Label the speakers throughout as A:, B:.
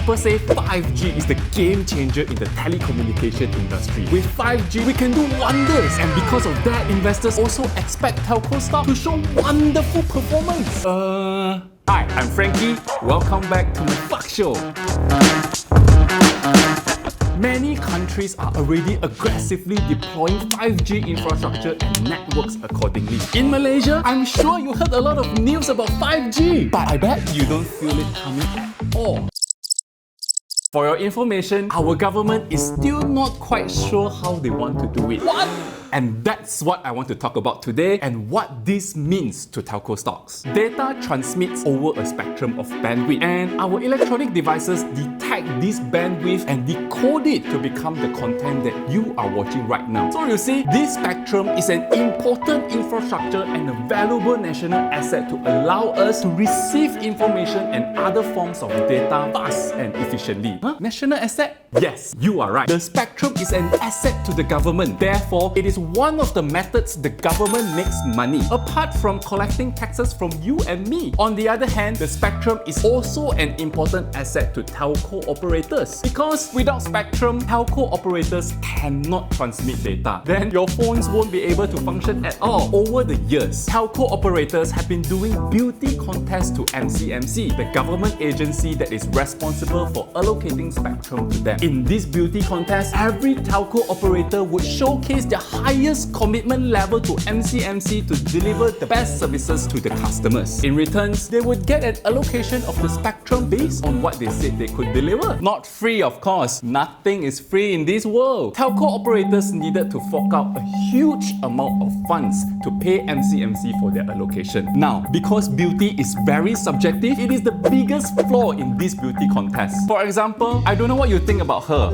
A: People say 5G is the game changer in the telecommunication industry. With 5G, we can do wonders. And because of that, investors also expect telco stock to show wonderful performance. Hi, I'm Frankie. Welcome back to my Fuck Show. Many countries are already aggressively deploying 5G infrastructure and networks accordingly. In Malaysia, I'm sure you heard a lot of news about 5G, but I bet you don't feel it coming at all. For your information, our government is still not quite sure how they want to do it. What? And that's what I want to talk about today and what this means to telco stocks. Data transmits over a spectrum of bandwidth, and our electronic devices detect this bandwidth and decode it to become the content that you are watching right now. So you see, this spectrum is an important infrastructure and a valuable national asset to allow us to receive information and other forms of data fast and efficiently. National asset? Yes, you are right. The spectrum is an asset to the government. Therefore, it is one of the methods the government makes money, apart from collecting taxes from you and me. On the other hand, the spectrum is also an important asset to telco operators, because without spectrum, telco operators cannot transmit data. Then your phones won't be able to function at all. Over the years, telco operators have been doing beauty contests to MCMC, the government agency that is responsible for allocating spectrum to them. In this beauty contest, every telco operator would showcase their highest commitment level to MCMC to deliver the best services to the customers. In return, they would get an allocation of the spectrum based on what they said they could deliver. Not free, of course. Nothing is free in this world. Telco operators needed to fork out a huge amount of funds to pay MCMC for their allocation. Now, because beauty is very subjective, it is the biggest flaw in this beauty contest. For example, I don't know what you think about her,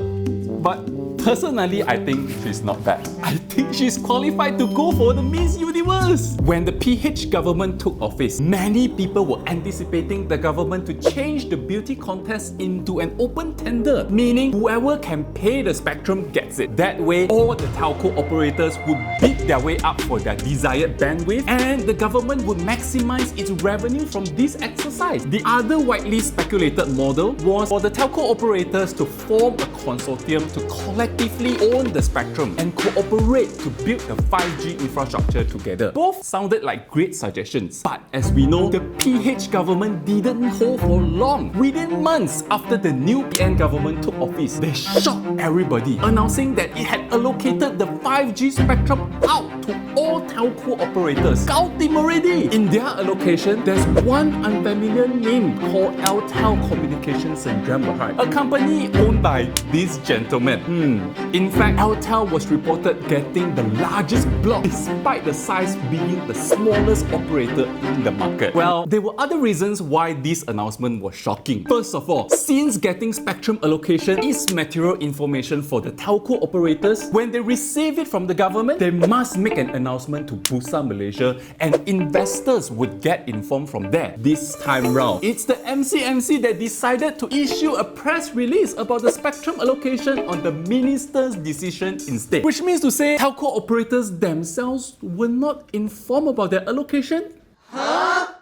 A: but personally, I think she's not bad. I think she's qualified to go for the Miss Universe. When the PH government took office, many people were anticipating the government to change the beauty contest into an open tender, meaning whoever can pay the spectrum gets it. That way, all the telco operators would bid their way up for their desired bandwidth, and the government would maximize its revenue from this exercise. The other widely speculated model was for the telco operators to form a consortium to collectively own the spectrum and cooperate to build the 5G infrastructure together. Both sounded like great suggestions, but as we know, the PH government didn't hold for long. Within months after the new PN government took office, they shocked everybody, announcing that it had allocated the 5G spectrum out to all telco operators. Scout team already! In their allocation, there's one unfamiliar name called Altel Communications Sdn Bhd, a company owned by this gentleman. In fact, Altel was reported getting the largest block despite the size being the smallest operator in the market. Well, there were other reasons why this announcement was shocking. First of all, since getting spectrum allocation is material information for the telco operators, when they receive it from the government, they must make an announcement to Bursa Malaysia and investors would get informed from there. This time round, it's the MCMC that decided to issue a press release about the spectrum allocation on the minister's decision instead. Which means to say, telco operators themselves were not informed about their allocation?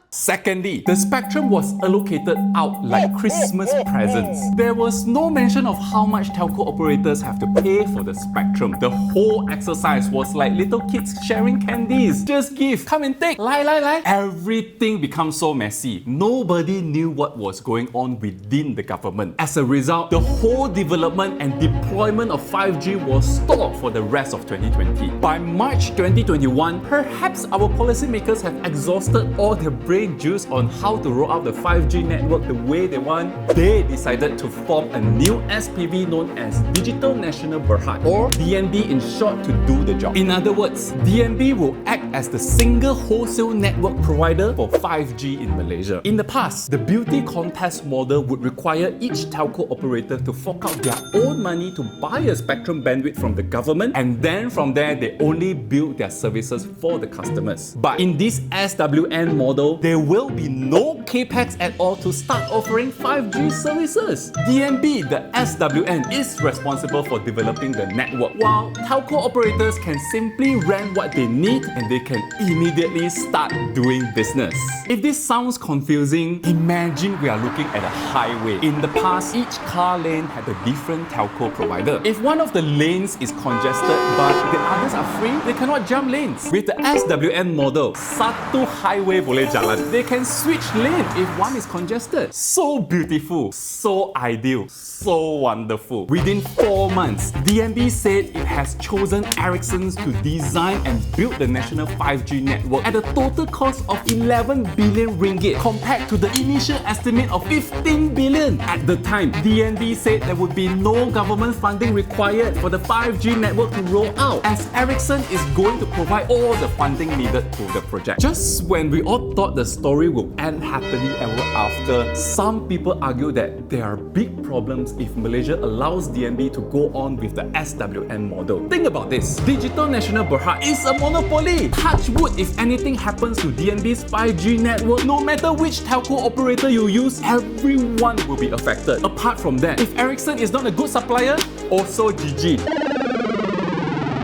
A: Secondly, the spectrum was allocated out like Christmas presents. There was no mention of how much telco operators have to pay for the spectrum. The whole exercise was like little kids sharing candies. Just give, come and take, lie. Everything becomes so messy. Nobody knew what was going on within the government. As a result, the whole development and deployment of 5G was stalled for the rest of 2020. By March 2021, perhaps our policymakers have exhausted all their brain juice on how to roll out the 5G network the way they want. They decided to form a new SPV known as Digital National Berhad, or DNB in short, to do the job. In other words, DNB will act as the single wholesale network provider for 5G in Malaysia. In the past, the beauty contest model would require each telco operator to fork out their own money to buy a spectrum bandwidth from the government, and then from there they only build their services for the customers. But in this SWN model, there will be no capex at all to start offering 5G services. DNB, the SWN, is responsible for developing the network, while telco operators can simply rent what they need and they can immediately start doing business. If this sounds confusing, imagine we are looking at a highway. In the past, each car lane had a different telco provider. If one of the lanes is congested but the others are free, they cannot jump lanes. With the SWN model, satu highway boleh jalan. They can switch lane if one is congested. So beautiful, so ideal, so wonderful. Within 4 months, DNB said it has chosen Ericsson to design and build the national 5G network at a total cost of 11 billion ringgit compared to the initial estimate of 15 billion. At the time, DNB said there would be no government funding required for the 5G network to roll out, as Ericsson is going to provide all the funding needed to the project. Just when we all thought the story will end happily ever after, some people argue that there are big problems if Malaysia allows DNB to go on with the SWN model. Think about this. Digital Nasional Berhad is a monopoly. Touch wood, if anything happens to DNB's 5G network, no matter which telco operator you use, everyone will be affected. Apart from that, if Ericsson is not a good supplier, also GG.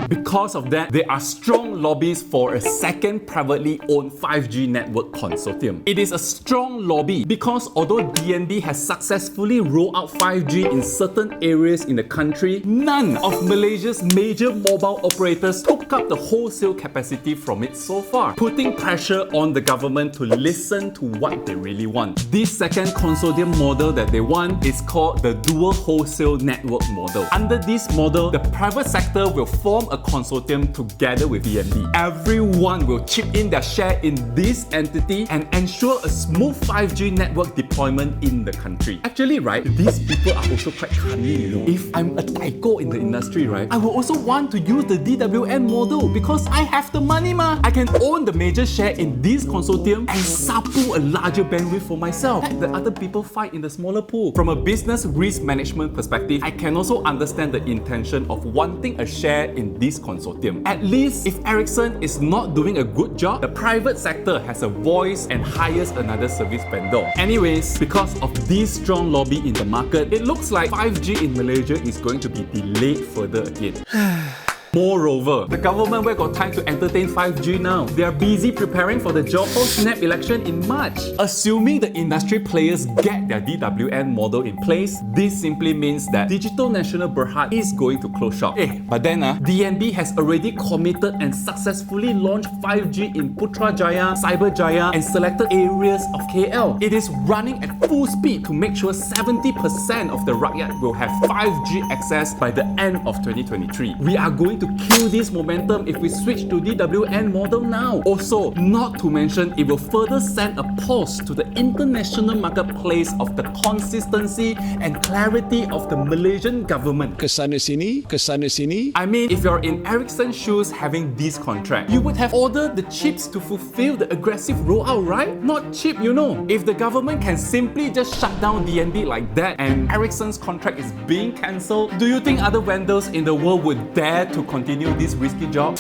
A: Because of that, there are strong lobbies for a second privately owned 5G network consortium. It is a strong lobby because although DNB has successfully rolled out 5G in certain areas in the country, none of Malaysia's major mobile operators took up the wholesale capacity from it so far, putting pressure on the government to listen to what they really want. This second consortium model that they want is called the dual wholesale network model. Under this model, the private sector will form a consortium together with DNB. Everyone will chip in their share in this entity and ensure a smooth 5G network deployment in the country. Actually, right, these people are also quite cunning, you know. If I'm a Telco in the industry, right, I will also want to use the DWN model because I have the money, ma. I can own the major share in this consortium and sapu a larger bandwidth for myself. Let the other people fight in the smaller pool. From a business risk management perspective, I can also understand the intention of wanting a share in this consortium. At least if Ericsson is not doing a good job, the private sector has a voice and hires another service vendor. Anyways, because of this strong lobby in the market, it looks like 5G in Malaysia is going to be delayed further again. Moreover, the government where got time to entertain 5G now? They are busy preparing for the Johor snap election in March. Assuming the industry players get their DWN model in place, this simply means that Digital Nasional Berhad is going to close shop. But then DNB has already committed and successfully launched 5G in Putrajaya, Cyberjaya and selected areas of KL. It is running at full speed to make sure 70% of the rakyat will have 5G access by the end of 2023. We are going to kill this momentum if we switch to DWN model now. Also, not to mention, it will further send a pause to the international marketplace of the consistency and clarity of the Malaysian government.
B: Kesana sini.
A: I mean, if you're in Ericsson's shoes having this contract, you would have ordered the chips to fulfill the aggressive rollout, right? Not cheap, you know. If the government can simply just shut down DNB like that and Ericsson's contract is being cancelled, do you think other vendors in the world would dare to continue this risky job?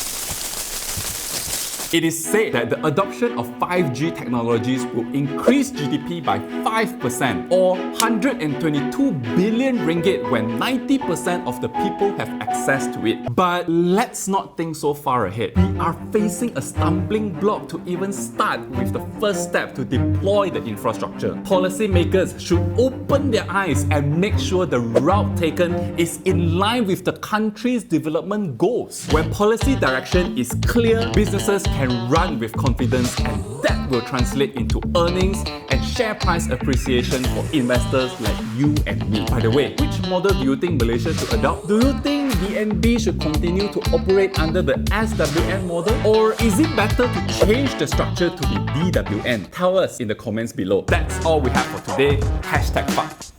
A: It is said that the adoption of 5G technologies will increase GDP by 5% or 122 billion ringgit when 90% of the people have access to it. But let's not think so far ahead. We are facing a stumbling block to even start with the first step to deploy the infrastructure. Policymakers should open their eyes and make sure the route taken is in line with the country's development goals. When policy direction is clear, businesses can run with confidence, and that will translate into earnings and share price appreciation for investors like you and me. By the way, which model do you think Malaysia should adopt? Do you think DNB should continue to operate under the SWN model, or is it better to change the structure to be DWN? Tell us in the comments below. That's all we have for today. #fuck.